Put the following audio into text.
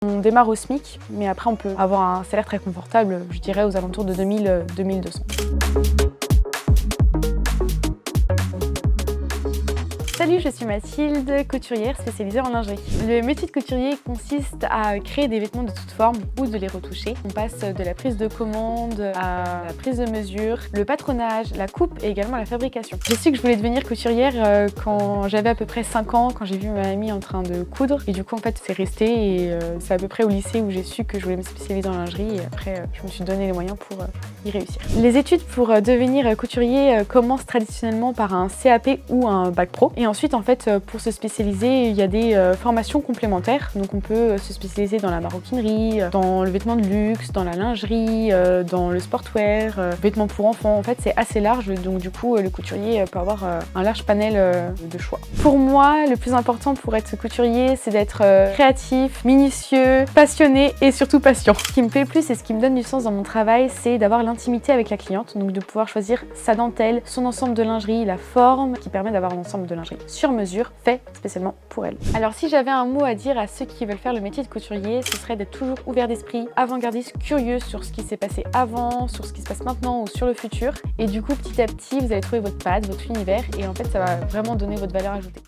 On démarre au SMIC, mais après on peut avoir un salaire très confortable, je dirais aux alentours de 2000-2200. Salut, je suis Mathilde, couturière spécialisée en lingerie. Le métier de couturier consiste à créer des vêtements de toute forme ou de les retoucher. On passe de la prise de commande à la prise de mesure, le patronage, la coupe et également la fabrication. J'ai su que je voulais devenir couturière quand j'avais à peu près 5 ans, quand j'ai vu ma mamie en train de coudre. Et du coup, en fait, c'est resté et c'est à peu près au lycée où j'ai su que je voulais me spécialiser en lingerie. Et après, je me suis donné les moyens pour y réussir. Les études pour devenir couturier commencent traditionnellement par un CAP ou un bac pro. Et ensuite, en fait, pour se spécialiser, il y a des formations complémentaires. Donc on peut se spécialiser dans la maroquinerie, dans le vêtement de luxe, dans la lingerie, dans le sportwear, vêtements pour enfants. En fait, c'est assez large, donc du coup, le couturier peut avoir un large panel de choix. Pour moi, le plus important pour être couturier, c'est d'être créatif, minutieux, passionné et surtout patient. Ce qui me plaît le plus et ce qui me donne du sens dans mon travail, c'est d'avoir l'intimité avec la cliente, donc de pouvoir choisir sa dentelle, son ensemble de lingerie, la forme qui permet d'avoir un ensemble de lingerie sur mesure, fait spécialement pour elle. Alors si j'avais un mot à dire à ceux qui veulent faire le métier de couturier, ce serait d'être toujours ouvert d'esprit, avant-gardiste, curieux sur ce qui s'est passé avant, sur ce qui se passe maintenant ou sur le futur. Et du coup, petit à petit, vous allez trouver votre patte, votre univers et en fait, ça va vraiment donner votre valeur ajoutée.